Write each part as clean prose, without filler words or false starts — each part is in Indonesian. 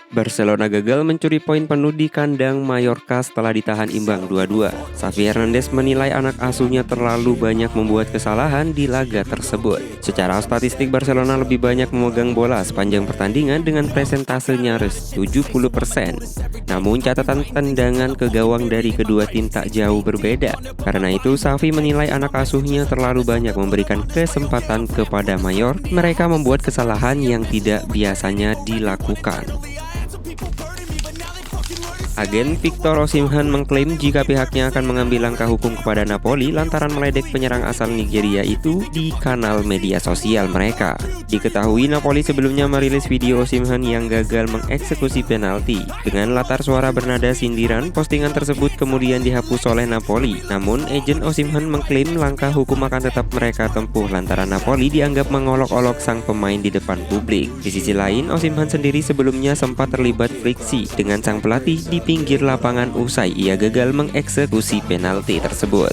Barcelona gagal mencuri poin penuh di kandang Mallorca setelah ditahan imbang 2-2. Xavi Hernandez menilai anak asuhnya terlalu banyak membuat kesalahan di laga tersebut. Secara statistik, Barcelona lebih banyak memegang bola sepanjang pertandingan dengan presentase nyaris 70%. Namun catatan tendangan ke gawang dari kedua tim tak jauh berbeda. Karena itu, Xavi menilai anak asuhnya terlalu banyak memberikan kesempatan kepada Mallorca. Mereka membuat kesalahan yang tidak biasanya dilakukan. Agen Victor Osimhen mengklaim jika pihaknya akan mengambil langkah hukum kepada Napoli lantaran meledek penyerang asal Nigeria itu di kanal media sosial mereka. Diketahui Napoli sebelumnya merilis video Osimhen yang gagal mengeksekusi penalti. Dengan latar suara bernada sindiran, postingan tersebut kemudian dihapus oleh Napoli. Namun, agen Osimhen mengklaim langkah hukum akan tetap mereka tempuh lantaran Napoli dianggap mengolok-olok sang pemain di depan publik. Di sisi lain, Osimhen sendiri sebelumnya sempat terlibat friksi dengan sang pelatih di pinggir lapangan usai ia gagal mengeksekusi penalti tersebut.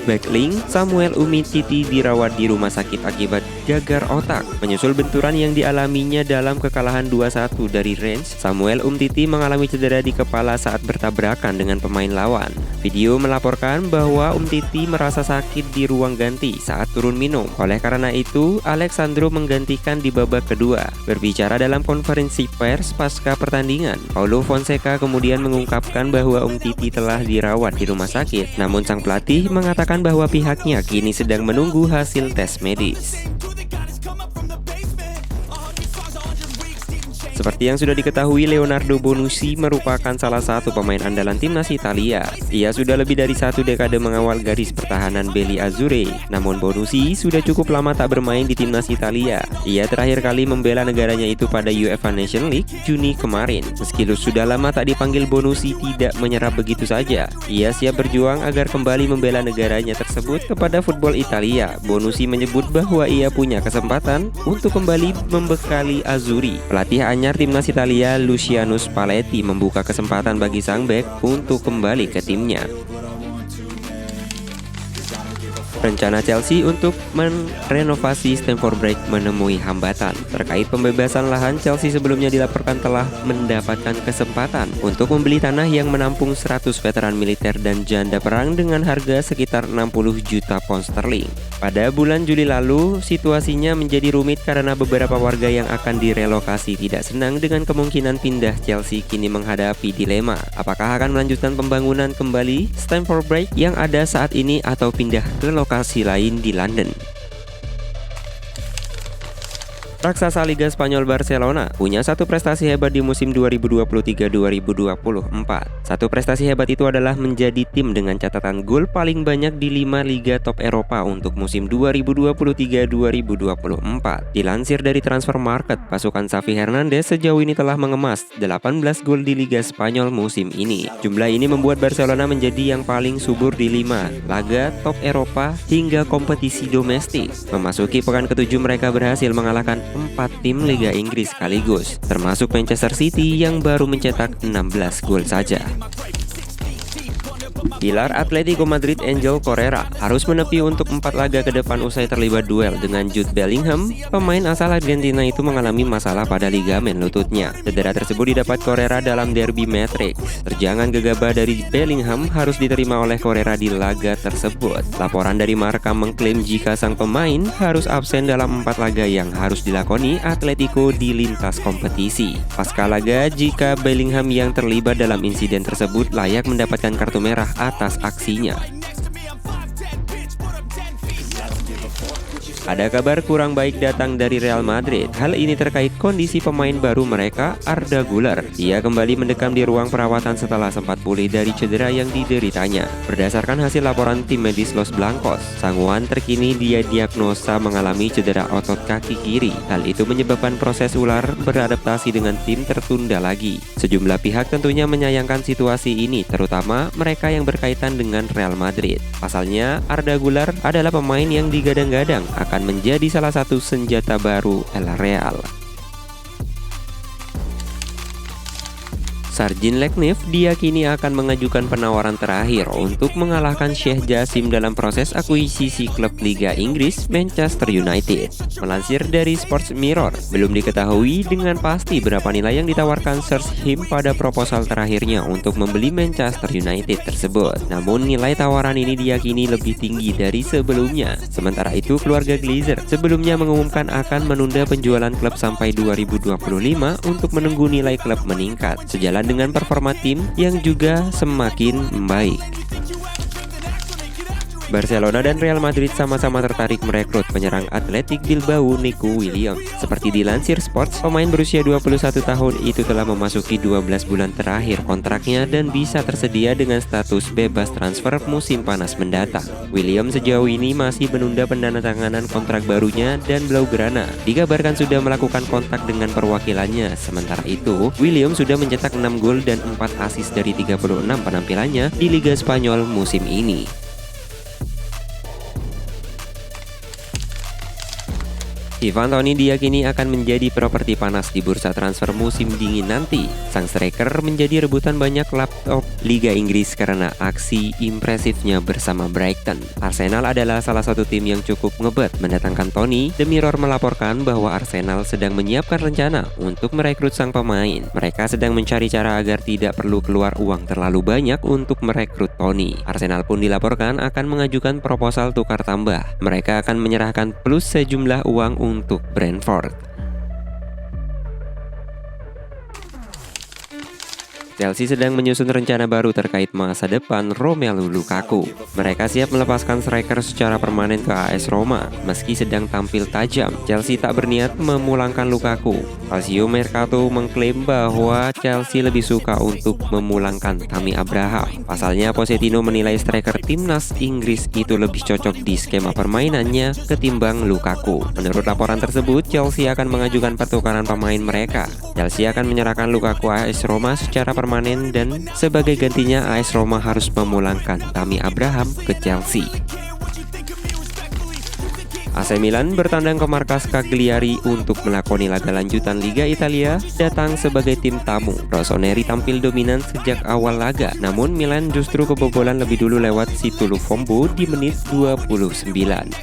Backlink Samuel Umtiti dirawat di rumah sakit akibat gagar otak. Menyusul benturan yang dialaminya dalam kekalahan 2-1 dari Rennes, Samuel Umtiti mengalami cedera di kepala saat bertabrakan dengan pemain lawan. Video melaporkan bahwa Umtiti merasa sakit di ruang ganti saat turun minum. Oleh karena itu, Alexandro menggantikan di babak kedua. Berbicara dalam konferensi pers pasca pertandingan, Paulo Fonseca kemudian mengungkapkan bahwa Umtiti telah dirawat di rumah sakit. Namun sang pelatih mengatakan bahwa pihaknya kini sedang menunggu hasil tes medis. Seperti yang sudah diketahui, Leonardo Bonucci merupakan salah satu pemain andalan timnas Italia. Ia sudah lebih dari 1 dekade mengawal garis pertahanan Belli Azzurri. Namun Bonucci sudah cukup lama tak bermain di timnas Italia. Ia terakhir kali membela negaranya itu pada UEFA Nations League Juni kemarin. Meski sudah lama tak dipanggil, Bonucci tidak menyerah begitu saja. Ia siap berjuang agar kembali membela negaranya tersebut kepada football Italia. Bonucci menyebut bahwa ia punya kesempatan untuk kembali membekali Azzurri. Pelatih anyar timnas Italia Luciano Spalletti membuka kesempatan bagi sang bek untuk kembali ke timnya. Rencana Chelsea untuk merenovasi Stamford Bridge menemui hambatan. Terkait pembebasan lahan, Chelsea sebelumnya dilaporkan telah mendapatkan kesempatan untuk membeli tanah yang menampung 100 veteran militer dan janda perang dengan harga sekitar 60 juta pound sterling. Pada bulan Juli lalu, situasinya menjadi rumit karena beberapa warga yang akan direlokasi tidak senang dengan kemungkinan pindah. Chelsea kini menghadapi dilema, apakah akan melanjutkan pembangunan kembali Stamford Bridge yang ada saat ini atau pindah ke lokasi lain di London. Raksasa Liga Spanyol Barcelona punya satu prestasi hebat di musim 2023-2024. Satu prestasi hebat itu adalah menjadi tim dengan catatan gol paling banyak di 5 liga top Eropa untuk musim 2023-2024. Dilansir dari Transfer Market, pasukan Xavi Hernandez sejauh ini telah mengemas 18 gol di Liga Spanyol musim ini. Jumlah ini membuat Barcelona menjadi yang paling subur di 5 laga top Eropa hingga kompetisi domestik. Memasuki pekan ke-7, mereka berhasil mengalahkan 4 tim Liga Inggris sekaligus, termasuk Manchester City yang baru mencetak 16 gol saja. Pilar Atletico Madrid Angel Correa harus menepi untuk 4 laga ke depan usai terlibat duel dengan Jude Bellingham. Pemain asal Argentina itu mengalami masalah pada ligamen lututnya. Cedera tersebut didapat Correa dalam derby Matrix. Terjangan gegabah dari Bellingham harus diterima oleh Correa di laga tersebut. Laporan dari Marca mengklaim jika sang pemain harus absen dalam 4 laga yang harus dilakoni Atletico di lintas kompetisi. Pasca laga, jika Bellingham yang terlibat dalam insiden tersebut layak mendapatkan kartu merah atas aksinya. Ada kabar kurang baik datang dari Real Madrid. Hal ini terkait kondisi pemain baru mereka, Arda Güler. Ia kembali mendekam di ruang perawatan setelah sempat pulih dari cedera yang dideritanya. Berdasarkan hasil laporan tim medis Los Blancos, Sangguan terkini dia diagnosa mengalami cedera otot kaki kiri. Hal itu menyebabkan proses ular beradaptasi dengan tim tertunda lagi. Sejumlah pihak tentunya menyayangkan situasi ini, terutama mereka yang berkaitan dengan Real Madrid. Pasalnya, Arda Güler adalah pemain yang digadang-gadang akan menjadi salah satu senjata baru El Real. Sarjin Leknev diyakini akan mengajukan penawaran terakhir untuk mengalahkan Sheikh Jassim dalam proses akuisisi klub Liga Inggris Manchester United. Melansir dari Sports Mirror, belum diketahui dengan pasti berapa nilai yang ditawarkan Serge Him pada proposal terakhirnya untuk membeli Manchester United tersebut. Namun nilai tawaran ini diyakini lebih tinggi dari sebelumnya. Sementara itu, keluarga Glazer sebelumnya mengumumkan akan menunda penjualan klub sampai 2025 untuk menunggu nilai klub meningkat, sejalan dengan performa tim yang juga semakin membaik. Barcelona dan Real Madrid sama-sama tertarik merekrut penyerang Athletic Bilbao Nico Williams. Seperti dilansir Sports, pemain berusia 21 tahun itu telah memasuki 12 bulan terakhir kontraknya dan bisa tersedia dengan status bebas transfer musim panas mendatang. Williams sejauh ini masih menunda penandatanganan kontrak barunya dan Blaugrana dikabarkan sudah melakukan kontak dengan perwakilannya. Sementara itu, Williams sudah mencetak 6 gol dan 4 assist dari 36 penampilannya di Liga Spanyol musim ini. Ivan Toney diyakini akan menjadi properti panas di bursa transfer musim dingin nanti. Sang striker menjadi rebutan banyak klub top Liga Inggris karena aksi impresifnya bersama Brighton. Arsenal adalah salah satu tim yang cukup ngebet mendatangkan Toney. The Mirror melaporkan bahwa Arsenal sedang menyiapkan rencana untuk merekrut sang pemain. Mereka sedang mencari cara agar tidak perlu keluar uang terlalu banyak untuk merekrut Toney. Arsenal pun dilaporkan akan mengajukan proposal tukar tambah. Mereka akan menyerahkan plus sejumlah uang untuk Brentford. Chelsea sedang menyusun rencana baru terkait masa depan Romelu Lukaku. Mereka siap melepaskan striker secara permanen ke AS Roma. Meski sedang tampil tajam, Chelsea tak berniat memulangkan Lukaku. Calcio Mercato mengklaim bahwa Chelsea lebih suka untuk memulangkan Tammy Abraham. Pasalnya, Pochettino menilai striker timnas Inggris itu lebih cocok di skema permainannya ketimbang Lukaku. Menurut laporan tersebut, Chelsea akan mengajukan pertukaran pemain mereka. Chelsea akan menyerahkan Lukaku AS Roma secara permanen dan sebagai gantinya AS Roma harus memulangkan Tammy Abraham ke Chelsea. AC Milan bertandang ke markas Cagliari untuk melakoni laga lanjutan Liga Italia, datang sebagai tim tamu. Rossoneri tampil dominan sejak awal laga, namun Milan justru kebobolan lebih dulu lewat Situlu Fombo di menit 29.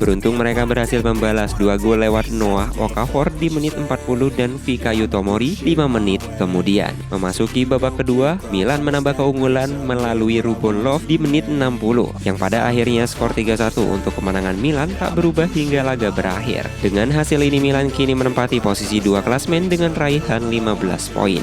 Beruntung mereka berhasil membalas 2 gol lewat Noah Okafor di menit 40 dan Fikayo Tomori 5 menit kemudian. Memasuki babak kedua, Milan menambah keunggulan melalui Ruben Love di menit 60, yang pada akhirnya skor 3-1 untuk kemenangan Milan tak berubah hingga laga berakhir. Dengan hasil ini Milan kini menempati posisi 2 klasmen dengan raihan 15 poin.